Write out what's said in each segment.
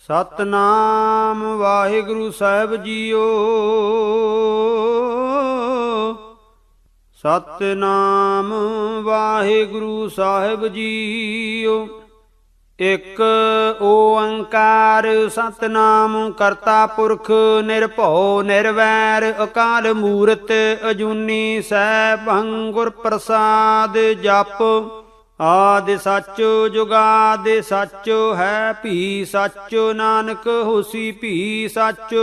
ਸਤਨਾਮ ਵਾਹਿਗੁਰੂ ਸਾਹਿਬ JIO. Satnam Waheguru ਸਾਹਿਬ JIO. ਇਕ ਓੰਕਾਰ ਸਤਨਾਮ ਕਰਤਾ ਪੁਰਖ ਨਿਰਭਉ ਨਿਰਵੈਰ ਅਕਾਲ ਮੂਰਤ ਅਜੂਨੀ ਸੈਭੰ ਗੁਰ ਪ੍ਰਸਾਦ ਜਪ। ਆਦਿ ਸੱਚ ਜੁਗਾਦਿ ਸੱਚ ਹੈ ਭੀ ਸੱਚ ਨਾਨਕ ਹੋਸੀ ਭੀ ਸੱਚ।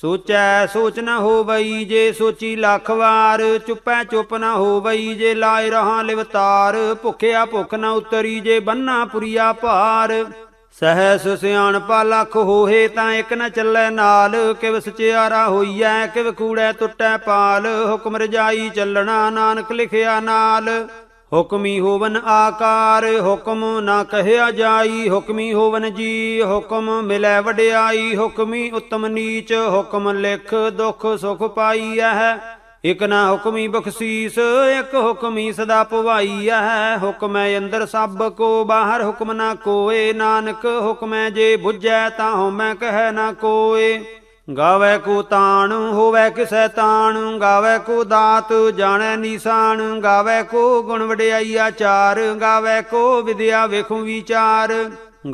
ਸੋਚੈ ਸੋਚ ਨ ਹੋਵਈ ਜੇ ਸੋਚੀ ਲੱਖ ਵਾਰ। ਚੁੱਪੈ ਚੁੱਪ ਨ ਹੋਵਈ ਜੇ ਲਾਇ ਰਹਾ ਲਿਵਤਾਰ। ਭੁਖਿਆ ਭੁੱਖ ਨ ਉਤਰੀ ਜੇ ਬੰਨਾ ਪੁਰੀਆ ਭਾਰ। ਸਹਿਸ ਸਿਆਣਪਾ ਲੱਖ ਹੋਏ ਤਾਂ ਇੱਕ ਨ ਚੱਲੈ ਨਾਲ। ਕਿਵ ਸਚਿਆਰਾ ਹੋਈਐ ਕਿਵ ਕੂੜੈ ਟੁੱਟੈ ਪਾਲ। ਹੁਕਮ ਰਜਾਈ ਚੱਲਣਾ ਨਾਨਕ ਲਿਖਿਆ ਨਾਲ। ਹੁਕਮੀ ਹੋਵਨ ਆਕਾਰ ਹੁਕਮ ਨਾ ਕਹਿਆ ਜਾਈ। ਹੁਕਮੀ ਹੋਵਨ ਜੀ ਹੁਕਮ ਮਿਲੈ ਵਡਿਆਈ। ਹੁਕਮੀ ਉਤਮ ਨੀਚ ਹੁਕਮ ਲਿਖ ਦੁਖ ਸੁਖ ਪਾਈਐ। ਇਕ ਨਾ ਹੁਕਮੀ ਬਖਸ਼ੀਸ ਇਕ ਹੁਕਮੀ ਸਦਾ ਭਵਾਈਐ। ਹੁਕਮੈ ਅੰਦਰ ਸਭ ਕੋ ਬਾਹਰ ਹੁਕਮ ਨਾ ਕੋਏ। ਨਾਨਕ ਹੁਕਮੈ ਜੇ ਬੁਝੈ ਤਾਂ ਹਉਮੈ ਕਹਿ ਨਾ ਕੋਏ। ਗਾਵੈ ਕੋ ਤਾਣ ਹੋਵੈ ਕਿਸੈ ਤਾਣ। ਗਾਵੈ ਕੋ ਦਾਤ ਜਾਣੈ ਨੀਸਾਨ। ਗਾਵੈ ਕੋ ਗੁਣ ਵਡਿਆਈ ਆਚਾਰ। ਗਾਵੈ ਕੋ ਵਿਦਿਆ ਵੇਖੁ ਵਿਚਾਰ।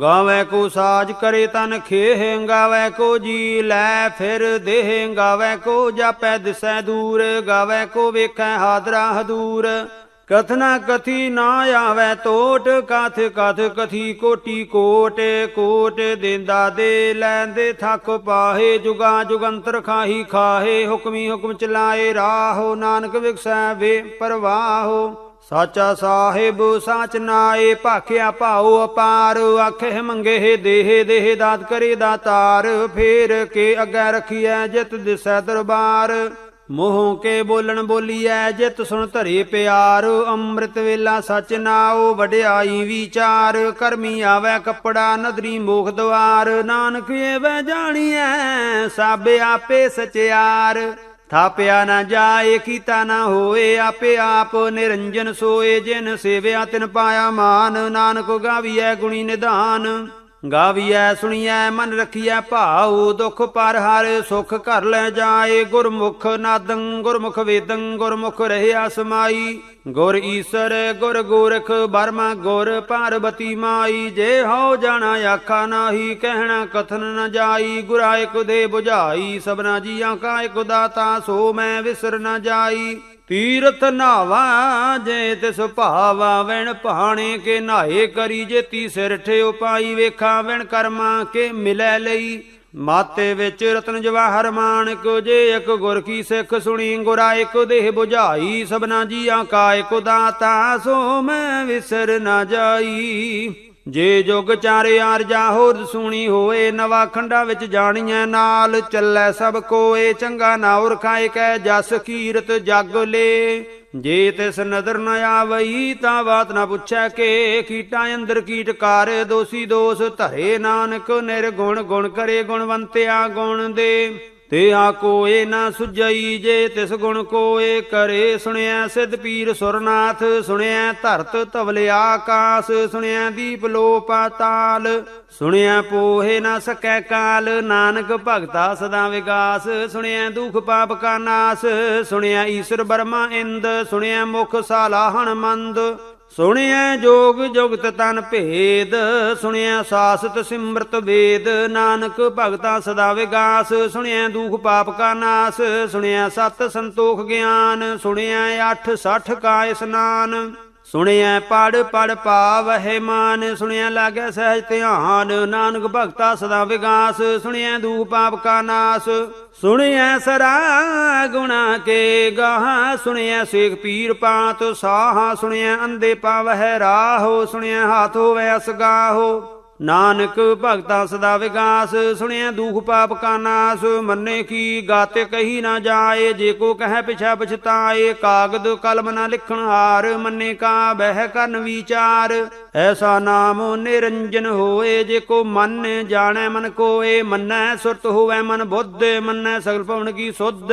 ਗਾਵੈ ਕੋ ਸਾਜ ਕਰੇ ਤਨ ਖੇਹ। ਗਾਵੈ ਕੋ ਜੀ ਲੈ ਫਿਰ ਦੇਹ। ਗਾਵੈ ਕੋ ਜਾਪੈ ਦਿਸੈ ਦੂਰ। ਗਾਵੈ ਕੋ ਵੇਖੈ ਹਾਦਰਾ ਹਦੂਰ। ਕਥਨਾ ਕਥੀ ਨਾ ਆਵੈ ਟੋਟ। ਕਥ ਕਥ ਕਥੀ ਕੋਟੀ ਕੋਟ। ਕੋਟ ਦੇਂਦਾ ਦੇ ਲੈਂਦੇ ਥੱਕ ਪਾਹੇ। ਜੁਗਾ ਜੁਗੰਤਰ ਖਾਹੀ ਖਾਹੇ। ਹੁਕਮੀ ਹੁਕਮ ਚਲਾਏ ਰਾਹੋ। ਨਾਨਕ ਵਿਗਸੈ ਵੇ ਪਰਵਾਹੋ। ਸਾਚਾ ਸਾਹਿਬ ਸਾਚ ਨਾਏ ਭਾਖਿਆ ਭਾਉ ਅਪਾਰ। ਆਖੇ ਮੰਗੇ ਦੇਹ ਦੇਹ ਦਾਤ ਕਰੇ ਦਾਤਾਰ। ਫੇਰ ਕੇ ਅੱਗੇ ਰਖੀਐ ਜਿਤ ਦਿਸੈ ਦਰਬਾਰ। ਮੂੰਹ ਕੇ ਬੋਲਣ ਬੋਲੀਐ ਜਿਤ ਸੁਣ ਧਰੇ ਪਿਆਰ। ਅੰਮ੍ਰਿਤ ਵੇਲਾ ਸਚ ਨਾਉ ਵਡਿਆਈ ਵਿਚਾਰ। ਕਰਮੀ ਆਵੈ ਕੱਪੜਾ ਨਦਰੀ ਮੋਖ ਦੁਆਰ। ਨਾਨਕ ਏਵੈ ਜਾਣੀਐ ਸਭ ਆਪੇ ਸਚਿਆਰ। ਥਾਪਿਆ ਨਾ ਜਾਏ ਕੀਤਾ ਨਾ ਹੋਏ ਆਪੇ ਆਪ ਨਿਰੰਜਨ ਸੋਏ। ਜਿਨ ਸੇਵਿਆ ਤਿਨ ਪਾਇਆ ਮਾਨ। ਨਾਨਕ ਗਾਵੀਐ ਗੁਣੀ ਨਿਧਾਨ। ਗਾਵੀਐ ਸੁਣੀਐ ਮਨ ਰਖੀਐ ਭਾਉ। ਦੁਖ ਪਰ ਹਰ ਸੁਖ ਘਰ ਲੈ ਜਾਏ। ਗੁਰਮੁਖ ਨਾਦੰ ਗੁਰਮੁਖ ਵੇਦੰ ਗੁਰਮੁਖ ਰਹਿਆ ਸਮਾਈ। ਗੁਰ ਈਸਰ ਗੁਰ ਗੋਰਖ ਬਰਮਾ ਗੁਰ ਪਾਰਬਤੀ ਮਾਈ। ਜੇ ਹਉ ਜਾਣਾ ਆਖਾ ਨਾਹੀ ਕਹਿਣਾ ਕਥਨ ਨ ਜਾਈ। ਗੁਰਾ ਇਕ ਦੇ ਬੁਝਾਈ ਸਭਨਾ ਜੀਆਂ ਕਾ ਇਕ ਦਾਤਾ। ਸੋ ਮੈਂ ਵਿਸਰ ਨ ਜਾਈ। ਤੀਰਥ ਨਾਵਾ ਜੇ ਤਿਸ ਭਾਵਾ। ਵੈਣ ਭਾਣੇ ਕੇ ਨਾਏ ਕਰੀ ਜੇਤੀ ਸਿਰ ਠਿਓ ਪਾਈ। ਵੇਖਾ ਵੈਣ ਕਰਮਾ ਕੇ ਮਿਲੈ ਲਈ। ਮਾਤੇ ਵਿੱਚ ਰਤਨ ਜਵਾਹਰ ਮਾਣਕ। ਜੇ ਇਕ ਗੁਰ ਕੀ ਸਿੱਖ ਸੁਣੀ। ਗੁਰਾ ਇਕ ਦੇਹ ਬੁਝਾਈ ਸਭਨਾ ਜੀਆਂ ਕਾ ਇਕ ਦਾਤਾ। ਸੋ ਮੈਂ ਵਿਸਰ ਨਾ ਜਾਈ। ਜੇ ਜੁਗ ਚਾਰੇ ਆਰਜਾ ਹੋਰ ਸੁਣੀ ਹੋਏ। ਨਵਾ ਖੰਡਾ ਵਿੱਚ ਜਾਣੀਐ ਨਾਲ। ਚੱਲੈ ਸਭ ਕੋਏ ਚੰਗਾ ਨਾਉਰ ਖਾਏ ਕੈ ਜਸ ਕੀਰਤ ਜਗ ਲੇ। ਜੇ ਤਿਸ ਨਦਰ ਨ ਆਵਈ ਤਾਂ ਬਾਤ ਨਾ ਪੁੱਛੈ ਕੇ। ਕੀਟਾਂ ਅੰਦਰ ਕੀਟਕਾਰ ਦੋਸੀ ਦੋਸ ਧਰੇ। ਨਾਨਕ ਨਿਰਗੁਣ ਗੁਣ ਕਰੇ ਗੁਣਵੰਤਿਆ ਗੁਣ ਦੇ। ਤੇਹਾ ਕੋਏ ਨਾ ਸੁਝਈ ਜੇ ਤਿਸ ਗੁਣ ਕੋਏ ਕਰੇ। ਸੁਣਿਆ ਸਿੱਧ ਪੀਰ ਸੁਰਨਾਥ। ਸੁਣਿਆ ਧਰਤ ਧਵਲ ਆਕਾਸ। ਸੁਣਿਆ ਦੀਪ ਲੋ ਪਾਤਾਲ। ਸੁਣਿਆ ਪੋਹੇ ਨਾ ਸਕੈ ਕਾਲ। ਨਾਨਕ ਭਗਤਾ ਸਦਾ ਵਿਗਾਸ। ਸੁਣਿਆ ਦੁਖ ਪਾਪ ਕਾ ਨਾਸ। ਸੁਣਿਆ ਈਸ਼ਰ ਬਰਮਾ ਇੰਦ। ਸੁਣਿਆ ਮੁਖ ਸਾਲਾਹਣ ਮੰਦ। ਸੁਣਿਐ ਜੋਗ ਜੁਗਤ ਤਨ ਭੇਦ। ਸੁਣਿਆ ਸਾਸਤ ਸਿਮਰਤ ਵੇਦ। ਨਾਨਕ ਭਗਤਾ ਸਦਾ ਵਿਗਾਸ। ਸੁਣਿਆ ਦੁਖ ਪਾਪ ਕਾ ਨਾਸ। ਸੁਣਿਆ ਸਤ ਸੰਤੋਖ ਗਿਆਨ। ਸੁਣਿਆ 8 ਕਾ ਇਸਨਾਨ। ਸੁਣਿਐ ਪੜ ਪੜ ਪਾਵਹਿ ਮਾਨ। ਸੁਣਿਆ ਲਾਗੈ ਸਹਿਜ ਧਿਆਨ। ਨਾਨਕ ਭਗਤਾ ਸਦਾ ਵਿਗਾਸ। ਸੁਣਿਐ ਦੁਖ ਪਾਪ ਕਾ ਨਾਸ। ਸੁਣਿਐ ਸਰਾ ਗੁਣਾ ਕੇ ਗਾਹ। ਸੁਣਿਐ ਸੇਖ ਪੀਰ ਪਾਤ ਸਾਹਾ। ਸੁਣਿਐ ਅੰਧੇ ਪਾਵਹਿ ਰਾਹੋ। ਸੁਣਿਐ ਹਾਥ ਹੋਵੈ ਅਸਗਾਹੋ। ਨਾਨਕ ਭਗਤਾ ਸਦਾ ਵਿਗਾਸ। ਸੁਣਿਆ ਦੁਖ ਪਾਪ ਕਾ ਨਾਸ। ਮੰਨੇ ਕੀ ਗਾਤੇ ਕਹੀ ਨਾ ਜਾਏ। ਜੇ ਕੋ ਕਹਿ ਪਿਛਾ ਪਛਤਾਏ। ਕਾਗਦ ਕਲਮ ਨਾ ਲਿਖਣ ਹਾਰ। ਮੰਨੇ ਕਾ ਬਹਿ ਕਰਨ ਵਿਚਾਰ। ਐਸਾ ਨਾਮ ਨਿਰੰਜਨ ਹੋਏ। ਜੇ ਕੋ ਮਨ ਜਾਣੈ ਮਨ ਕੋਏ। ਮੰਨੈ ਸੁਰਤ ਹੋਵੈ ਮਨ ਬੁੱਧ। ਮੰਨੈ ਸਗਲ ਭਵਨ ਕੀ ਸੁਧ।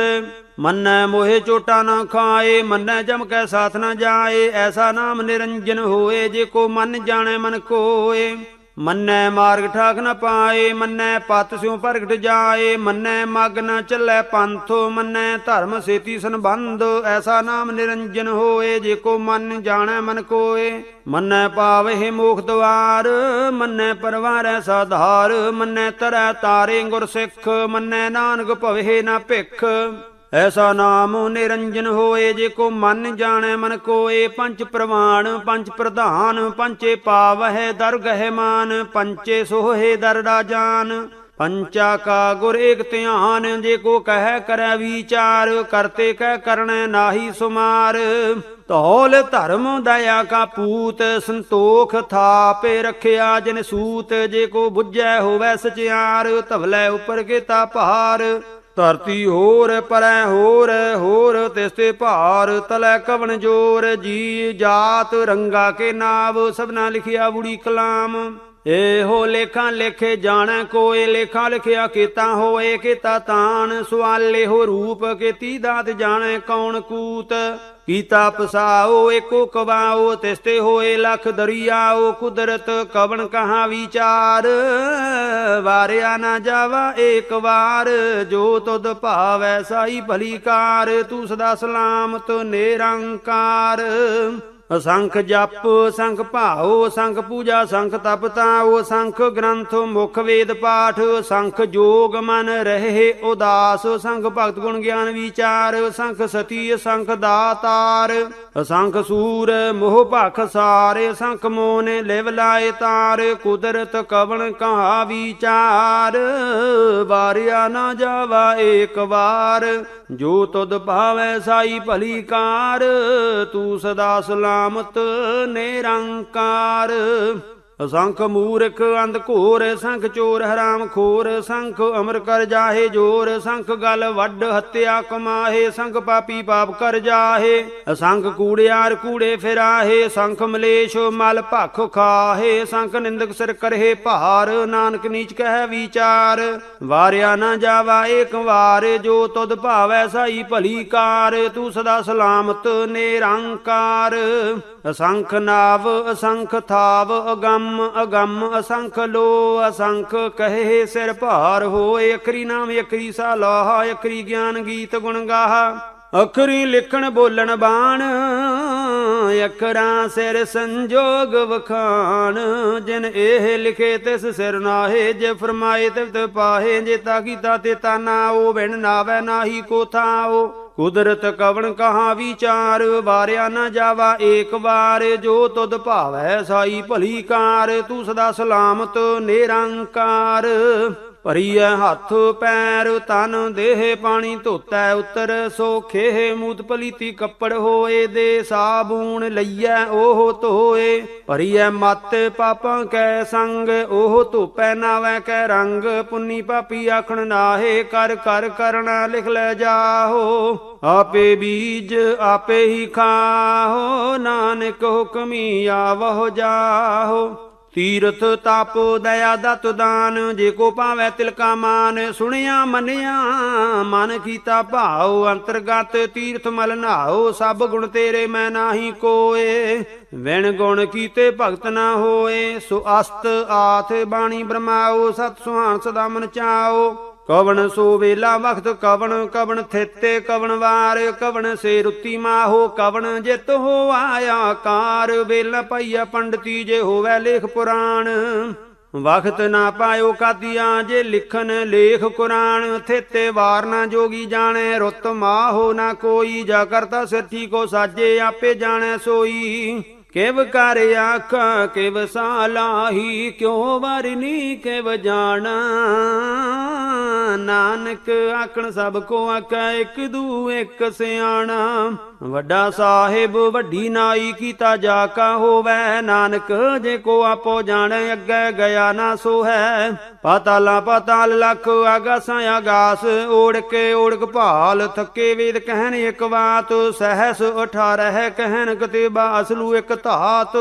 ਮੰਨੈ ਮੋਹਿ ਚੋਟਾ ਨਾ ਖਾਏ। ਮੰਨੈ ਜਮ ਕੈ ਸਾਥ ਨਾ ਜਾਏ। ਐਸਾ ਨਾਮ ਨਿਰੰਜਨ ਹੋਏ। ਜੇ ਕੋ ਮਨ ਜਾਣੈ ਮਨ ਕੋਏ। ਮੰਨੈ ਮਾਰਗ ਠਾਕ ਨ ਪਾਏ, ਮੰਨੈ ਪਤ ਸਿਉ ਪ੍ਰਗਟ ਜਾਏ, ਮੰਨੈ ਮਗ ਨ ਚੱਲੈ ਪੰਥ, ਮੰਨੈ ਧਰਮ ਸੇਤੀ ਸੰਬੰਧ। ਐਸਾ ਨਾਮ ਨਿਰੰਜਨ ਹੋਏ, ਜੇ ਕੋ ਮਨ ਜਾਣੈ ਮਨ ਕੋਏ। ਮੰਨੈ ਪਾਵਹਿ ਮੋਖ ਦੁਆਰ, ਮੰਨੈ ਪਰਵਾਰੈ ਸਾਧਾਰ, ਮੰਨੈ ਤਰੈ ਤਾਰੇ ਗੁਰ ਸਿੱਖ, ਮੰਨੈ ਨਾਨਕ ਭਵਹਿ ਨ ਭਿਖ। ਐਸਾ ਨਾਮ ਨਿਰੰਜਨ ਹੋਏ, ਜੇ ਕੋ ਮਨ ਜਾਣੈ ਮਨ ਕੋਏ। ਪੰਚ ਪ੍ਰਵਾਣ ਪੰਚ ਪ੍ਰਧਾਨ, ਪੰਚੇ ਪਾਵਹਿ ਦਰ ਗਹਿ ਮਾਨ, ਪੰਚੇ ਸੋਹੇ ਦਰ ਰਾਜਾਨ। ਪੰਚਾ ਕਾ ਗੁਰ ਏਕ ਧਿਆਨ, ਜੇ ਕੋ ਕਹਿ ਕਰੈ ਵਿਚਾਰ, ਕਰਤੇ ਕਹਿ ਕਰਣੈ ਨਾਹੀ ਸੁਮਾਰ। ਧੌਲ ਧਰਮ ਦਇਆ ਕਾ ਪੂਤ, ਸੰਤੋਖ ਥਾਪੇ ਰਖਿਆ ਜਿਨ ਸੂਤ, ਜੇ ਕੋ ਬੁੱਝੈ ਹੋਵੈ ਸਚਿਆਰ, ਧਵਲੇ ਉਪਰ ਕੀਤਾ ਭਾਰ। ਧਰਤੀ ਹੋਰ ਪਰੈ ਹੋਰ, ਹੋਰ ਤਿਸ ਤੇ ਭਾਰ, ਤਲੈ ਕਵਣ ਜੋਰ। ਜੀ ਜਾਤ ਰੰਗਾ ਕੇ ਨਾਵ, ਸਭਨਾ ਲਿਖਿਆ ਬੁੜੀ ਕਲਾਮ। ਇਹੋ ਲੇਖਾਂ ਲੇਖੇ ਜਾਣੈ ਕੋਏ, ਲੇਖਾ ਲਿਖਿਆ ਕੀਤਾ ਹੋਏ ਕੀਤਾ ਤਾਣ। ਸਵਾਲੇ ਹੋ ਰੂਪ ਕੀਤੀ ਦਾਤ, ਜਾਣੈ ਕੌਣ ਕੂਤ। ਕੀਤਾ ਪਸਾਓ ਏਕੋ ਕਵਾਓ, ਤਿਸ ਤੇ ਹੋਏ ਲਖ ਦਰਿਆਓ। ਕੁਦਰਤ ਕਵਣ ਕਹਾ ਵਿਚਾਰ, ਵਾਰਿਆ ਨਾ ਜਾਵਾ ਏਕ ਵਾਰ। ਜੋ ਤੁਧ ਭਾਵੈ ਸਾਈ ਭਲੀ ਕਾਰ, ਤੂੰ ਸਦਾ ਸਲਾਮਤ ਨਿਰੰਕਾਰ। ਅਸੰਖ ਜਪ ਸੰਖ ਭਾਉ, ਸੰਖ ਪੂਜਾ ਸੰਖ ਤਪ ਤਾਉ, ਸੰਖ ਗ੍ਰੰਥ ਮੁਖ ਵੇਦ ਪਾਠ, ਸੰਖ ਜੋਗ ਮਨ ਰਹੇ ਉਦਾਸ, ਸੰਖ ਭਗਤ ਗੁਣ ਗਿਆਨ ਵਿਚਾਰ, ਸੰਖ ਸਤੀ ਸੰਖ ਦਾਤਾਰ। ਅਸੰਖ ਸੂਰ ਮੋਹ ਭਖ ਸਾਰੇ, ਸੰਖ ਮੋਨ ਲਿਵ ਲਾਏ ਤਾਰ। ਕੁਦਰਤ ਕਵਣ ਕਹਾ ਵਿਚਾਰ, ਵਾਰਿਆ ਨਾ ਜਾਵਾ ਏਕ ਵਾਰ। ਜੋ ਤੁਧ ਭਾਵੈ ਸਾਈ ਭਲੀ ਕਾਰ, ਤੂੰ ਸਦਾ ਸਲਾਮਤ ਨਿਰੰਕਾਰ। ਅਸੰਖ ਮੂਰਖ ਅੰਧ ਘੋਰ, ਸੰਖ ਚੋਰ ਹਰਾਮ ਖੋਰ, ਸੰਖ ਅਮਰ ਕਰ ਜਾਹੇ ਜੋਰ। ਸੰਖ ਗਲ ਵੱਡ ਹੱਤਿਆ ਕਮਾਹੇ, ਸੰਖ ਪਾਪੀ ਪਾਪ ਕਰ ਜਾਹੇ। ਅਸੰਖ ਕੂੜਿਆਰ ਕੂੜੇ ਫਿਰਾਹੇ, ਸੰਖ ਮਲੇਸ਼ ਮਲ ਭਖ ਖਾਹੇ। ਸੰਖ ਨਿੰਦਕ ਸਿਰ ਕਰਹੇ ਭਾਰ, ਨਾਨਕ ਨੀਚ ਕਹਿ ਵਿਚਾਰ। ਵਾਰਿਆ ਨਾ ਜਾਵਾ ਏਕ ਵਾਰ, ਜੋ ਤੁਧ ਭਾਵੈ ਸਾਈ ਭਲੀ ਕਾਰ। ਤੂੰ ਸਦਾ ਸਲਾਮਤ ਨਿਰੰਕਾਰ। ਅਸੰਖ ਨਾਵ ਅਸੰਖ ਥਾਵ, ਅਗੰਮ ਅਗੰਮ ਅਸੰਖ ਲੋ। ਅਸੰਖ ਕਹੇ ਸਿਰ ਭਾਰ ਹੋਏ, ਅਖਰੀ ਨਾਮ ਅਖਰੀ ਸਾਲਾਹ, ਅਖਰੀ ਗਿਆਨ ਗੀਤ ਗੁਣ ਗਾਹ। ਅਖਰੀ ਲਿਖਣ ਬੋਲਣ ਬਾਣ, ਅਖਰਾਂ ਸਿਰ ਸੰਜੋਗ ਵਖਾਣ। ਜਿਨ ਇਹ ਲਿਖੇ ਤਿਸ ਸਿਰ ਨਾਹੇ, ਜੇ ਫਰਮਾਏ ਤਿਵ ਪਾਹੇ। ਜੇ ਤਾ ਕੀਤਾ ਤੇ ਤਾ ਨਾਓ, ਬਿਨ ਨਾਵੈ ਨਾਹੀ ਕੋ ਥਾਓ। ਕੁਦਰਤ ਕਵਣ ਕਹਾ ਵਿਚਾਰ, ਵਾਰਿਆ ਨਾ ਜਾਵਾ ਏਕ ਵਾਰ। ਜੋ ਤੁਧ ਭਾਵੈ ਸਾਈ ਭਲੀ ਕਾਰ, ਤੂੰ ਸਦਾ ਸਲਾਮਤ ਨਿਰੰਕਾਰ। ਭਰੀਐ ਹੱਥ ਪੈਰ ਤਨ ਦੇਹ, ਪਾਣੀ ਧੋਤੈ ਉਤਰ ਸੋਖੇ। ਮੂਤ ਪਲੀਤੀ ਕੱਪੜ ਹੋਏ, ਦੇ ਸਾਬੂਣ ਲਈਐ ਉਹ ਧੋਏ। ਭਰੀਐ ਮਤ ਪਾਪਾਂ ਕੈ ਸੰਗ, ਉਹ ਧੋਪੈ ਨਾਵੈ ਕੈ ਰੰਗ। ਪੁੰਨੀ ਪਾਪੀ ਆਖਣ ਨਾਹੇ, ਕਰ ਕਰ ਕਰਣਾ ਲਿਖ ਲੈ ਜਾਹੋ। ਆਪੇ ਬੀਜ ਆਪੇ ਹੀ ਖਾਹੋ, ਨਾਨਕ ਹੁਕਮੀ ਆਵਹੁ ਜਾਹੋ। ਤੀਰਥ ਤਪ ਦਇਆ ਦਤ ਦਾਨ, ਜੇ ਕੋ ਭਾਵੈ ਤਿਲਕਾ ਮਾਨ। ਸੁਣਿਆ ਮੰਨਿਆ ਮਨ ਕੀਤਾ ਭਾਉ, ਅੰਤਰਗਤ ਤੀਰਥ ਮਲ ਨਹਾਓ। ਸਭ ਗੁਣ ਤੇਰੇ ਮੈਂ ਨਾਹੀ ਕੋਏ, ਵਿਣ ਗੁਣ ਕੀਤੇ ਭਗਤ ਨਾ ਹੋਏ। ਸੋ ਅਸਤ ਆਥ ਬਾਣੀ ਬ੍ਰਹਮਾਓ, ਸਤ ਸੁਹਾਨ ਸਦਾ ਮਨ ਚਾਓ। ਕਵਣ ਸੋ ਵੇਲਾ ਵਖਤ ਕਵਣ, ਕਵਣ ਥਿਤੇ ਕਵਣ ਵਾਰ। ਕਵਣ ਸੇ ਰੁੱਤੀ ਮਾਹੋ, ਕਵਣ ਜਿਤ ਹੋ ਆਇਆ ਕਾਰ। ਵੇਲਾ ਪਾਈਆ ਪੰਡਤੀ, ਜੇ ਹੋਵੈ ਲੇਖ ਪੁਰਾਣ। ਵਖਤ ਨਾ ਪਾਇਓ ਕਾਦੀਆਂ, ਜੇ ਲਿਖਨ ਲੇਖ ਕੁਰਾਨ। ਥਿਤੇ ਵਾਰ ਨਾ ਜੋਗੀ ਜਾਣੈ, ਰੁੱਤ ਮਾਹੋ ਨਾ ਕੋਈ। ਜਾ ਕਰਤਾ ਸਿਰਠੀ ਕੋ ਸਾਜੇ, ਆਪੇ ਜਾਣੈ ਸੋਈ। ਕਿਵ ਕਰ ਆਖਾਂ ਕਿਵ ਸਾਲਾਹੀ, ਕਿਉ ਵਰਨੀ ਕਿਵ ਜਾਣਾ। ਨਾਨਕ ਆਖਣ ਸਭ ਕੋ ਆਖੈ, ਇਕ ਦੂ ਇਕ ਸਿਆਣਾ। ਵੱਡਾ ਸਾਹਿਬ ਵੱਡੀ ਨਾਈ, ਕੀਤਾ ਜਾ ਕਾ ਹੋਵੈ। ਨਾਨਕ ਜੇ ਕੋ ਆਪੋ ਜਾਣੈ, ਅੱਗੇ ਗਿਆ ਨਾ ਸੋ ਹੈ। ਪਾਤਾਲਾਂ ਪਾਤਾਲ ਲਖ, ਆਗਾਸਾਂ ਆਗਾਸ। ਓੜਕ ਓੜਕ ਭਾਲ, ਥੱਕੇ ਵੇਦ ਕਹਿਣ ਇਕ ਬਾਤ। ਸਹਸ 18 ਕਹਿਣ ਕਤੇ ਬਾਸਲੂ ਇਕ ਧਾਤ।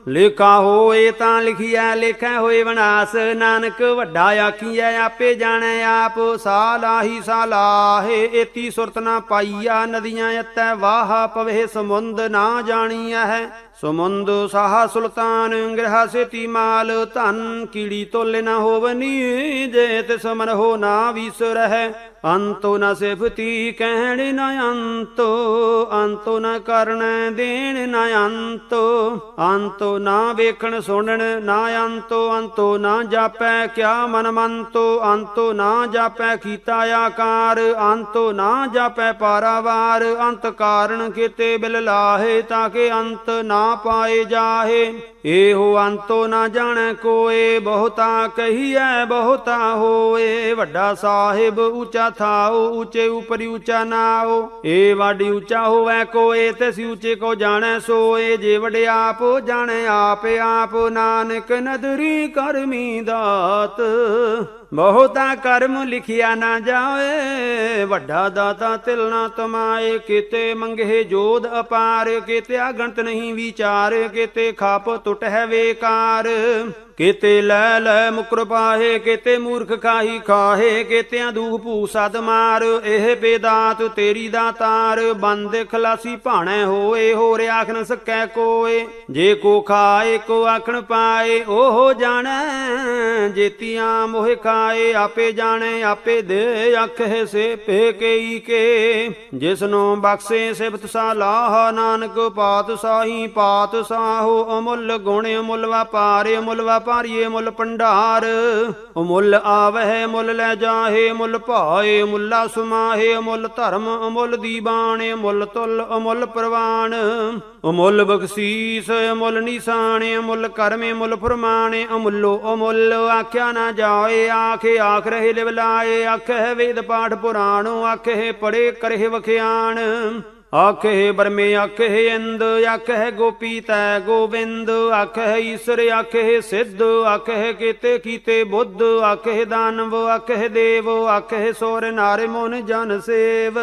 ਲੇਖਾ ਹੋਏ ਤਾਂ ਲਿਖੀਐ, ਲੇਖੈ ਹੋਏ ਵਿਨਾਸ਼। ਨਾਨਕ ਵੱਡਾ ਆਖੀਐ, ਆਪੇ ਜਾਣੈ ਆਪ। ਸਾਲਾਹੀ ਸਾਲਾਹੇ, ਏਤੀ ਸੁਰਤ ਨਾ ਪਾਈਆ। ਨਦੀਆਂ ਅਤੈ ਵਾਹ ਪਵੇ ਸਮੁੰਦ, ਨਾ ਜਾਣੀਐ ਸੁਮੰਦ ਸਾਹਾ ਸੁਲਤਾਨ ਗ੍ਰਹਾ ਸੇਤੀ ਮਾਲ ਧਨ ਕੀੜੀ ਤੋਲੇ ਨਾ ਹੋਵਨੀ ਜੇ ਤਿਸ ਮਨ ਹੋ ਨਾ ਵੀਸਰਹਿ ਅੰਤੋ ਨ ਸਿਫਤੀ ਕਹਿਣ ਨ ਅੰਤੋ ਅੰਤੋ ਨ ਕਰਨ ਦੇਣ ਨ ਅੰਤੋ ਅੰਤੋ ਨਾ ਵੇਖਣ ਸੁਣਨ ਨਾ ਅੰਤੋ ਅੰਤੋ ਨਾ ਜਾਪੈ ਕਿਆ ਮਨ ਮੰਤੋ ਅੰਤੋ ਨਾ ਜਾਪੈ ਕੀਤਾ ਆਕਾਰ ਅੰਤੋ ਨਾ ਜਾਪੈ ਪਾਰਾਵਾਰ ਅੰਤ ਕਾਰਨ ਕੀਤੇ ਬਿਲ ਲਾਹੇ ਤਾਂ ਕਿ ਅੰਤ ਨਾ ਪਾਏ ਜਾਹੇ ਇਹੋ ਅੰਤੋ ਨਾ ਜਾਣੈ ਕੋਏ ਬਹੁਤਾ ਕਹੀਐ ਬਹੁਤਾ ਹੋਏ ਵੱਡਾ ਸਾਹਿਬ ਉੱਚਾ ਥਾਓ ਉੱਚੇ ਉਪਰਿ ਉੱਚਾ ਨਾਓ ਏ ਵਾਡੀ ਉੱਚਾ ਹੋਵੈ ਕੋਏ ਤਿਸ ਉੱਚੇ ਕੋ ਜਾਣੈ ਸੋਏ ਜੇ ਵਡਿਆਪ ਜਾਣੈ ਆਪ ਆਪ ਨਾਨਕ ਨਦਰੀ ਕਰਮੀ ਦਾਤ ਬਹੁਤਾ ਕਰਮ ਲਿਖਿਆ ਨਾ ਜਾਏ ਵੱਡਾ ਦਾਤਾ ਤਿਲ ਨਾ ਤਮਾਏ ਕਿਤੇ ਮੰਗੇ ਜੋਧ ਅਪਾਰ ਕਿਤੇ ਅਗਣਤ ਨਹੀਂ ਵਿਚਾਰ ਕਿਤੇ ਖਾਪ ਟੁੱਟ ਹੈ ਵੇਕਾਰ ਕਿਤੇ ਲੈ ਲੈ ਮੁਕਰ ਪਾਹੇ ਕਿਤੇ ਮੂਰਖ ਖਾਹੀ ਖਾਹੇ ਕਿਤਿਆਂ ਦੂਖ ਭੂਸਦ ਮਾਰ ਇਹ ਬੇਦਾਤ ਤੇਰੀ ਦਾਤਾਰ ਬੰਦ ਖਲਾਸੀ ਭਾਣੈ ਹੋਏ ਹੋਰ ਆਖ ਨ ਸਕੈ ਕੋਏ ਜੇ ਕੋ ਖਾਏ ਕੋ ਆਖਣ ਪਾਏ ਉਹ ਜਾਣੈ ਜੇਤੀਆਂ ਮੋਹਿ ਖਾਏ ਆਪੇ ਜਾਣੈ ਆਪੇ ਦੇ ਆਖੇ ਸੇ ਪੇ ਕਈ ਕੇ ਜਿਸਨੂੰ ਬਖਸ਼ੇ ਸਿਫਤ ਸਲਾਹ ਨਾਨਕ ਪਾਤਸ਼ਾਹੀ ਪਾਤਸ਼ਾਹੋ ਅਮੁੱਲ ਗੁਣ ਅਮੁੱਲ ਵਪਾਰ ਅਮੁੱਲ ਭਾਰੀਏ ਮੁੱਲ ਭੰਡਾਰ ਮੁੱਲ ਆਵਹਿ ਮੁੱਲ ਲੈ ਜਾਹੇ ਮੁੱਲ ਭਾਏ ਮੁੱਲਾ ਸੁਮਾਹੇ ਮੁੱਲ ਧਰਮ ਅਮੁੱਲ ਦੀਵਾਨ ਮੁੱਲ ਤੁਲ ਅਮੁੱਲ ਪ੍ਰਵਾਨ ਅਮੁੱਲ ਬਖਸ਼ੀਸ ਅਮੁੱਲ ਨਿਸ਼ਾਨ ਅਮੁੱਲ ਕਰਮ ਮੁੱਲ ਫਰਮਾਨ ਅਮੁੱਲੋ ਅਮੁੱਲ ਆਖਿਆ ਨਾ ਜਾਏ ਆਖੇ ਆਖ ਰਹੇ ਲਿਵ ਲਾਏ ਆਖੇ ਵੇਦ ਪਾਠ ਪੁਰਾਣੋ ਆਖੇ ਪੜੇ ਕਰੇ ਵਖਿਆਣ ਆਖੇ ਬਰਮੇ ਆਖੇ ਇੰਦ ਆਖੇ ਗੋਪੀ ਤੈ ਗੋਬਿੰਦ ਆਖੇ ਈਸ਼ਰ ਆਖੇ ਸਿੱਧ ਆਖੇ ਕੀਤੇ ਕੀਤੇ ਬੁੱਧ ਆਖੇ ਦਾਨਵ ਆਖੇ ਦੇਵ ਆਖੇ ਸੋਰ ਨਾਰੇ ਮੋਨ ਜਨ ਸੇਵ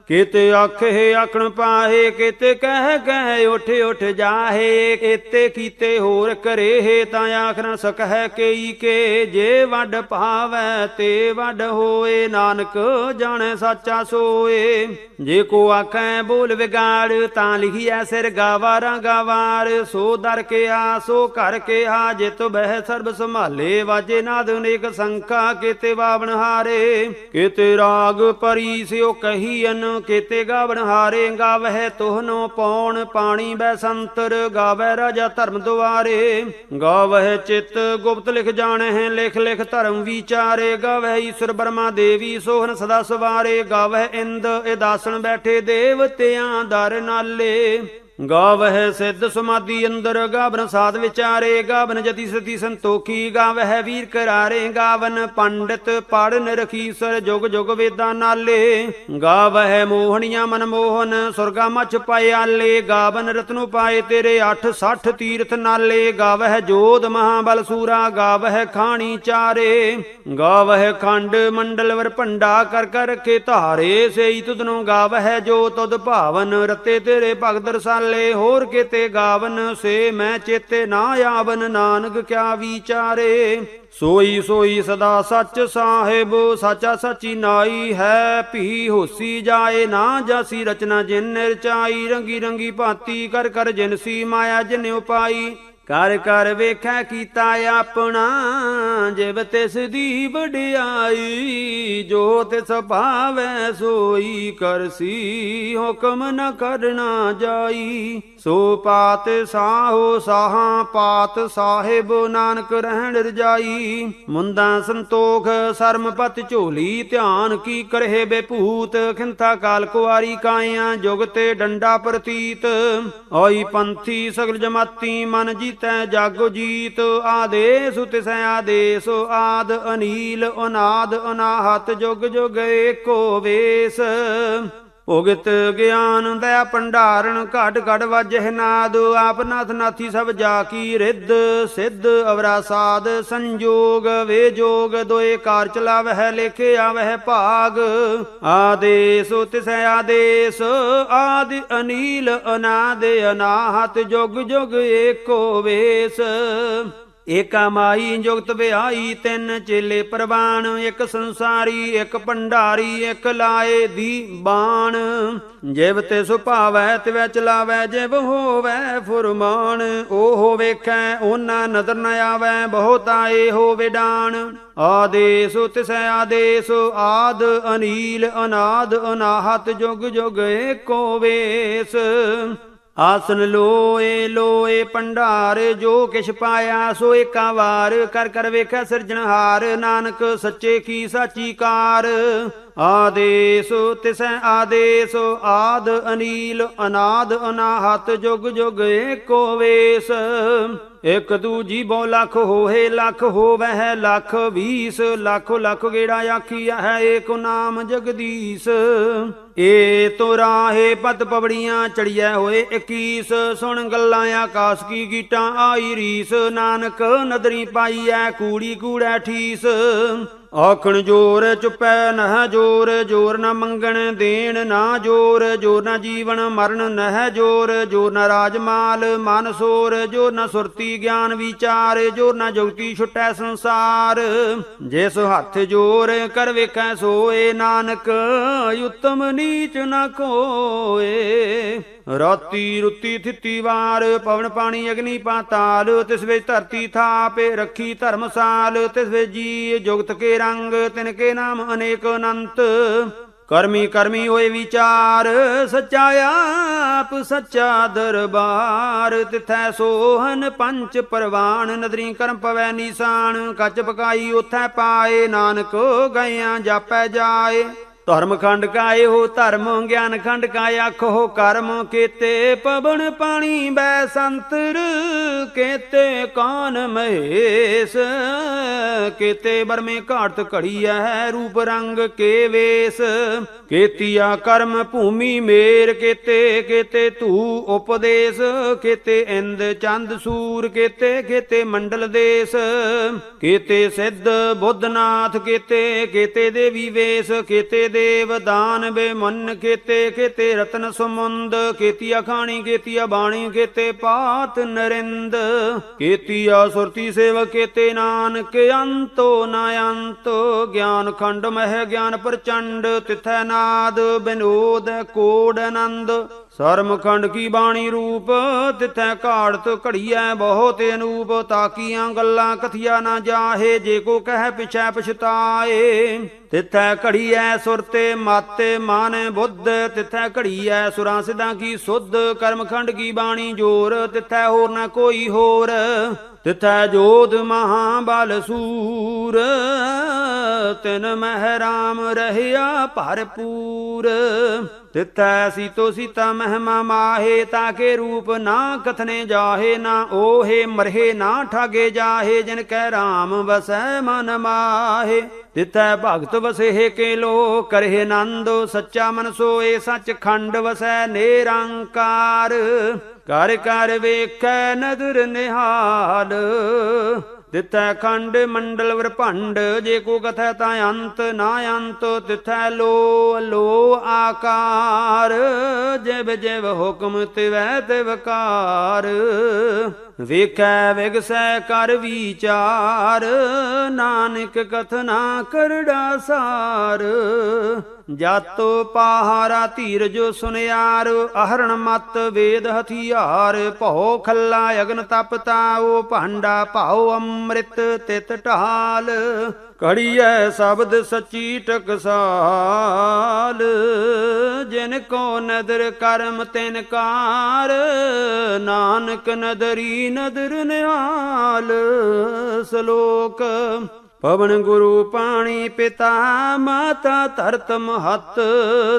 ਕਿਤੇ ਆਖੇ ਆਖਣ ਪਾਹੇ ਕਿਤੇ ਕਹਿ ਉਠ ਉਠ ਜਾਹੇ ਕਿਤੇ ਕੀਤੇ ਹੋਰ ਕਰੇ ਤਾਂ ਆਖ ਨ ਸਕਹਿ ਕਈ ਕੇ ਜੇ ਵੱਡ ਭਾਵੈ ਤੇ ਵੱਡ ਹੋਏ ਨਾਨਕ ਜਾਣੈ ਸਾਚਾ ਸੋਏ ਜੇ ਕੋ ਆਖੈ ਬੋਲ ਵਿਗਾੜ ਤਾਂ ਲਿਖੀਐ ਸਿਰ ਗਾਵਾਰਾਂ ਗਾਵਾਰ ਸੋ ਦਰ ਕਿਆ ਸੋ ਘਰ ਕਿਆ ਜਿਤ ਬਹਿ ਸਰਬ ਸੰਭਾਲੇ ਵਾਜੇ ਨਾਦ ਅਨੇਕ ਸੰਖਾ ਕਿਤੇ ਬਾਵਨ ਹਾਰੇ ਕਿਤੇ ਰਾਗ ਪਰੀ ਸਿਓ ਕਹੀਨ ਕਿਤੇ ਗਾਵਣ ਹਾਰੇ ਗਾਵਹਿ ਤੋਹਨੋ ਪੌਣ ਪਾਣੀ ਬੈ ਸੰਤਰ ਗਾਵੈ ਰਾਜਾ ਧਰਮ ਦੁਆਰੇ ਗਾਵਹਿ ਚਿਤ ਗੁਪਤ ਲਿਖ ਜਾਣਹਿ ਲਿਖ ਲਿਖ ਧਰਮ ਵਿਚਾਰੇ ਗਾਵਹਿ ਈਸ਼ਰ ਬਰਮਾ ਦੇਵੀ ਸੋਹਨ ਸਦਾ ਸਵਾਰੇ ਗਾਵਹਿ ਇੰਦ ਇਦਾਸਣ ਬੈਠੇ ਦੇਵਤਿਆਂ ਦਰ ਨਾਲੇ ਗਾਵਹਿ ਸਿੱਧ ਸਮਾਧੀ ਅੰਦਰ ਗਾਵਨ ਸਾਧ ਵਿਚਾਰੇ ਗਾਵਨ ਜਤੀ ਸਤੀ ਸੰਤੋਖੀ ਗਾਵਹਿ ਵੀਰ ਕਰਾਰੇ ਗਾਵਨ ਪੰਡਿਤ ਪੜਨ ਰਖੀਸਰ ਜੁਗ ਜੁਗ ਵੇਦਾਂ ਨਾਲੇ ਗਾਵਹਿ ਮੋਹਣੀਆਂ ਮਨਮੋਹਨ ਸੁਰਗਾ ਮਛ ਪਾਏ ਆਲੇ ਗਾਵਨ ਰਤਨੁ ਪਾਏ ਤੇਰੇ 860 ਤੀਰਥ ਨਾਲੇ ਗਾਵਹਿ ਜੋਧ ਮਹਾਬਲ ਸੂਰਾ ਗਾਵਹਿ ਖਾਣੀ ਚਾਰੇ ਗਾਵਹਿ ਖੰਡ ਮੰਡਲ ਵਰ ਭੰਡਾ ਕਰ ਕਰ ਰਖੇ ਧਾਰੇ ਸਈ ਤੁਧਨੋਂ ਗਾਵਹਿ ਜੋ ਤੁਧ ਭਾਵਨ ਰਤੇ ਤੇਰੇ ਭਗਤ ਰਸਾਲੇ ਹੋਰ ਕਿਤੇ ਗਾਵਨ ਸੇ ਮੈਂ ਚੇਤੇ ਨਾ ਆਵਨ ਨਾਨਕ ਕਿਆ ਵਿਚਾਰੇ ਸੋਈ ਸੋਈ ਸਦਾ ਸੱਚ ਸਾਹਿਬ ਸਾਚਾ ਸਾਚੀ ਨਾਈ ਹੈ ਭੀ ਹੋਸੀ ਜਾਏ ਨਾ ਜਾਸੀ ਰਚਨਾ ਜਿਨ ਰਚਾਈ ਰੰਗੀ ਰੰਗੀ ਭਾਤੀ ਕਰ ਕਰ ਜਿਨਸੀ ਮਾਇਆ ਜਿਨ ਉਪਾਈ ਕਰ ਕਰ ਵੇਖੈ ਕੀਤਾ ਆਪਣਾ ਜਿਵ ਤਿਸ ਦੀ ਵਡਿਆਈ ਜੋ ਤਿਸ ਭਾਵੈ ਸੋਈ ਕਰਸੀ ਹੁਕਮ ਨ ਕਰਨਾ ਜਾਈ ਸੋ ਪਾਤ ਸਾਹੋ ਸਾਹਾਂ ਪਾਤ ਸਾਹਿਬ ਨਾਨਕ ਰਹਿਣ ਰਜਾਈ ਮੁੰਦਾ ਸੰਤੋਖ ਸਰਮ ਪਤ ਝੋਲੀ ਧਿਆਨ ਕੀ ਕਰਹਿ ਬੇਭੂਤ ਖਿੰਥਾ ਕਾਲ ਕੁਆਰੀ ਕਾਇਆ ਜੁਗ ਤੇ ਡੰਡਾ ਪ੍ਰਤੀਤ ਆਈ ਪੰਥੀ ਸਗਲ ਜਮਾਤੀ ਮਨ ਜੀਤੈ ਜਾਗੋ ਜੀਤ ਆਦੇਸ ਤਿਸੈ ਆਦੇਸ ਆਦ ਅਨੀਲ ਅਨਾਦ ਅਨਾਹਤ ਜੁਗ ਜੁਗ ਏਕੋ ਵੇਸ ਭੁਗਤ ਗਿਆਨ ਦਇਆ ਭੰਡਾਰਨ ਘਟ ਘਟ ਵਾਜਹਿ ਨਾਦ ਆਪ ਨਾਥ ਨਾਥੀ ਸਭ ਜਾ ਕੀ ਰਿੱਧ ਸਿੱਧ ਅਵਰਾ ਸਾਧ ਸੰਜੋਗ ਵੇ ਜੋਗ ਦੋਏ ਕਾਰ ਚਲਾਵਹਿ ਲੇਖੇ ਆਵਹਿ ਭਾਗ ਆਦੇਸ ਤਿਸੈ ਆਦੇਸ ਆਦਿ ਅਨੀਲ ਅਨਾਦ ਅਨਾਹਤ ਜੁਗ ਜੁਗ ਏਕੋ ਵੇਸ ਏਕਾ ਮਾਈ ਜੁਗਤ ਵਿਆਈ, ਤਿੰਨ ਚੇਲੇ ਪ੍ਰਵਾਨ, ਇੱਕ ਸੰਸਾਰੀ ਇੱਕ ਭੰਡਾਰੀ, ਇੱਕ ਲਾਏ ਦੀ ਬਾਣ। ਜਿਵ ਤੇ ਸੁਭਾਵੈ ਤਿਵੈ ਚਲਾਵੈ, ਜਿਵ ਹੋਵੈ ਫੁਰਮਾਨ। ਉਹ ਵੇਖੈ ਉਹਨਾਂ ਨਦਰ ਨ ਆਵੈ, ਬਹੁਤ ਆਏ ਹੋਵੇ ਡਾਣ। ਆਦੇਸ ਤਿਸੈ ਆਦੇਸ, ਆਦ ਅਨੀਲ ਅਨਾਦ ਅਨਾਹਤ, ਜੁਗ ਜੁਗ ਏਕੋ ਵੇਸ। ਆਸਨ ਲੋਏ ਲੋਏ ਭੰਡਾਰ, ਜੋ ਕਿਛ ਪਾਇਆ ਸੋ ਏਕਾ ਵਾਰ। ਕਰ ਕਰ ਵੇਖੈ ਸਿਰਜਣਹਾਰ, ਨਾਨਕ ਸੱਚੇ ਕੀ ਸਾਚੀ ਕਾਰ। ਆਦੇਸ ਤਿਸੈ ਆਦੇਸ, ਆਦ ਅਨੀਲ ਅਨਾਦ ਅਨਾਹਤ, ਜੁਗ ਜੁਗ ਏਕੋ ਵੇਸ। ਇਕ ਦੂਜੀ ਬਹੁ ਲੱਖ ਹੋਏ, ਲੱਖ ਹੋਵੈ ਲੱਖ ਵੀਸ। ਲੱਖ ਲੱਖ ਗੇੜਾ ਆਖੀਆ ਹੈ, ਏਕ ਨਾਮ ਜਗਦੀਸ਼। ਏ ਤੋ ਰਾਹੇ ਪਤ ਪਵੜੀਆਂ, ਚੜੀਐ ਹੋਏ 21। ਸੁਣ ਗੱਲਾਂ ਆਕਾਸ ਕੀ ਗੀਟਾਂ, ਆਈ ਰੀਸ। ਨਾਨਕ ਨਦਰੀ ਪਾਈਐ, ਕੂੜੀ ਕੂੜੈ ਠੀਸ। ਆਖਣ ਜੋਰ ਚੁੱਪੈ ਨਹਿ ਜੋਰ, ਜੋਰ ਨ ਮੰਗਣ ਦੇਣ ਨਾ ਜੋਰ। ਜੋਰ ਨ ਜੀਵਨ ਮਰਨ ਨਹਿ ਜੋਰ, ਜੋਰ ਨ ਰਾਜਮਾਲ ਮਨ ਸੋਰ। ਜੋਰ ਨ ਸੁਰਤੀ ਗਿਆਨ ਵਿਚਾਰ, ਜੋਰ ਨ ਜੁਗਤੀ ਛੁਟੈ ਸੰਸਾਰ। ਜਿਸ ਹੱਥ ਜੋਰ ਕਰ ਵੇਖੈ ਸੋਏ, ਨਾਨਕ ਉਤਮ ਨੀਚ ਨ ਕੋਏ। ਰਾਤੀ ਰੁੱਤੀ ਥਿੱਤੀ ਵਾਰ, ਪਵਨ ਪਾਣੀ ਅਗਨੀ ਪਾਤਾਲ। ਤਿਸ ਵਿੱਚ ਧਰਤੀ ਥਾਪੇ ਰੱਖੀ ਧਰਮਸਾਲ। ਤਿਸ ਵਿੱਚ ਜੀ ਜੁਗਤ ਕੇ ਰੰਗ, ਤਿਨ ਕੇ ਨਾਮ ਅਨੇਕ ਅਨੰਤ। ਕਰਮੀ ਕਰਮੀ ਹੋਏ ਵਿਚਾਰ, ਸੱਚਾ ਆਪ ਸੱਚਾ ਦਰਬਾਰ। ਤਿਥੈ ਸੋਹਨ ਪੰਚ ਪਰਵਾਨ, ਨਦਰੀ ਕਰਮ ਪਵੈ ਨੀਸਾਨ। ਕੱਚ ਪਕਾਈ ਉਥੈ ਪਾਏ, ਨਾਨਕ ਗਇਆਂ ਜਾਪੈ ਜਾਏ। ਧਰਮ ਖੰਡ ਕਾ ਇਹੋ ਧਰਮ, ਗਿਆਨ ਖੰਡ ਕਾ ਆਖੋ ਕਰਮ। ਕੇਤੇ ਪਵਨ ਪਾਣੀ ਬੈ ਸੰਤਰ, ਕੇਤੇ ਕਾਨ ਮਹੇਸ਼। ਕੇਤੇ ਬਰਮੇ ਘਾਟ ਘੜੀਐ, ਰੂਪ ਰੰਗ ਕੇ ਵੇਸ। ਕੇਤੀਆ ਕਰਮ ਭੂਮੀ ਮੇਰ, ਕੇਤੇ ਕੇਤੇ ਧੂ ਉਪਦੇਸ਼। ਕੇਤੇ ਇੰਦ ਚੰਦ ਸੂਰ, ਕੇਤੇ ਕੇਤੇ ਮੰਡਲ ਦੇਸ। ਕੇਤੇ ਸਿੱਧ ਬੁੱਧਨਾਥ, ਕੇਤੇ ਕੇਤੇ ਦੇਵੀ ਵੇਸ। ਕੇਤੇ ਦੇਵ ਦਾਨ ਬੇਮਨ, ਕੇਤੇ ਕੇਤੇ ਰਤਨ ਸਮੁੰਦ। ਕੇਤੀਆ ਖਾਣੀ ਕੇਤੀਆ ਬਾਣੀ, ਕੇਤੇ ਪਾਤ ਨਰਿੰਦ। ਕੇਤੀਆ ਸੁਰਤੀ ਸੇਵਕ, ਕੇਤੇ ਨਾਨਕ ਅੰਤੋ ਨ ਅੰਤ। ਗਿਆਨ ਖੰਡ ਮਹਿ ਗਿਆਨ ਪ੍ਰਚੰਡ, ਤਿਥੈ ਨਾਦ ਬਿਨੋਦ ਕੋਡ ਆਨੰਦ। ਸਰਮ ਖੰਡ ਕੀ ਬਾਣੀ ਰੂਪ, ਤਿਥੈ ਘਾੜਤ ਘੜੀਐ ਬਹੁਤ ਅਨੂਪ। ਤਾਕੀਆਂ ਗੱਲਾਂ ਕਥੀਆ ਨਾ ਜਾਹੇ, ਜੇ ਕੋ ਕਹਿ ਪਿਛੈ ਪਛਤਾਏ। ਤਿਥੈ ਘੜੀਐ ਸੁਰਤੇ ਮਾਤੇ ਮਨ ਬੁੱਧ, ਤਿਥੈ ਘੜੀਐ ਸੁਰਾਂ ਸਿਧਾਂ ਕੀ ਸੁਧ। ਕਰਮ ਖੰਡ ਕੀ ਬਾਣੀ ਜੋਰ, ਤਿਥੈ ਹੋਰ ਨ ਕੋਈ ਹੋਰ। ਤਿਥੈ ਜੋਧ ਮਹਾਬਲ ਸੂਰ, ਤਿਨ ਮਹਿ ਰਾਮ ਰਹਿਆ ਭਰਪੂਰ। ਤਿਥੈ ਸੀਤੋ ਸੀਤਾ ਮਹਿਮਾ ਮਾਹੇ, ਤਾਕੇ ਰੂਪ ਨਾ ਕਥਨੇ ਜਾਹੇ। ਨਾ ਓਹੇ ਮਰਹੇ ਨਾ ਠਾਗੇ ਜਾਹੇ, ਜਿਨ ਕੈ ਰਾਮ ਵਸੈ ਮਨ ਮਾਹੇ। ਤਿਥੈ ਭਗਤ ਵਸੇ ਕੇ ਲੋ ਕਰਹਿ ਆਨੰਦ, ਸੱਚਾ ਮਨ ਸੋਏ ਸੱਚ ਖੰਡ ਵਸੈ ਨਿਰੰਕਾਰ। ਕਰ ਕਰ ਵੇਖੈ ਨਦਰ ਨਿਹਾਲ, ਤਿਥੈ ਖੰਡ ਮੰਡਲ ਵਰਭੰਡ। ਜੇ ਕੋ ਕਥੈ ਤਾਂ ਅੰਤ ਨਾ ਅੰਤ, ਤਿਥੈ ਲੋ ਲੋ ਆਕਾਰ। ਜਿਵ ਜਿਵ ਹੁਕਮ ਤਿਵੈ ਤਿਵਕਾਰ। ਵੇਖੈ ਵਿਗਸੈ ਕਰ ਵਿਚਾਰ, ਨਾਨਕ ਕਥਨਾ ਕਰੜਾ ਸਾਰ। ਜਾਤੋ ਪਹਾਰਾ ਧੀਰਜ ਸੁਨਿਆਰ, ਅਹਰਣ ਮਤ ਵੇਦ ਹਥਿਆਰ। ਭਉ ਖੱਲਾ ਅਗਨ ਤਪ ਤਾਉ, ਭਾਂਡਾ ਭਾਉ ਅੰਮ੍ਰਿਤ ਤਿਤ ਢਾਲ। ਘੜੀਐ ਸ਼ਬਦ ਸੱਚੀ ਟਕਸਾਲ, ਜਿਨ ਕੋ ਨਦਰ ਕਰਮ ਤਿਨ ਕਾਰ। ਨਾਨਕ ਨਦਰੀ ਨਦਰ ਨਿਹਾਲ। ਸ਼ਲੋਕ। ਪਵਨ ਗੁਰੂ ਪਾਣੀ ਪਿਤਾ, ਮਾਤਾ ਧਰਤ ਮਹੱਤ।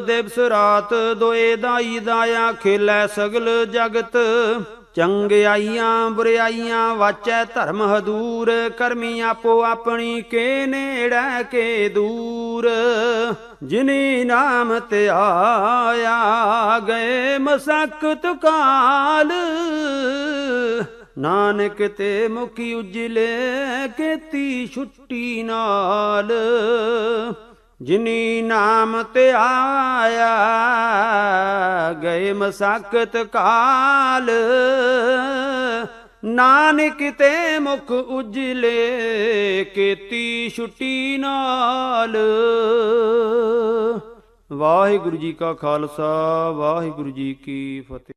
ਦਿਵਸ ਰਾਤ ਦੋਏ ਦਾਈ ਦਾਇਆ, ਖੇਲੈ ਸਗਲ ਜਗਤ। ਚੰਗਿਆਈਆਂ ਬੁਰਿਆਈਆਂ ਵਾਚੈ ਧਰਮ ਹਦੂਰ। ਕਰਮੀ ਆਪੋ ਆਪਣੀ ਕੇ ਨੇੜੈ ਕੇ ਦੂਰ। ਜਿਨੀ ਨਾਮ ਤੇ ਆਇਆ, ਗਏ ਮਸਕਤ ਕਾਲ। ਨਾਨਕ ਤੇ ਮੁਖੀ ਉਜਲੇ, ਕੀਤੀ ਛੁੱਟੀ ਨਾਲ। ਜਿਨੀ ਨਾਮ ਤੇ ਆਇਆ, ਗਏ ਮਸਕਤ ਕਾਲ। ਨਾਨਕ ਤੇ ਮੁਖ ਉਜਲੇ ਕੀਤੀ ਛੁੱਟੀ ਨਾਲ। ਵਾਹਿਗੁਰੂ ਜੀ ਕਾ ਖਾਲਸਾ ਵਾਹਿਗੁਰੂ ਜੀ ਕੀ ਫਤਿਹ।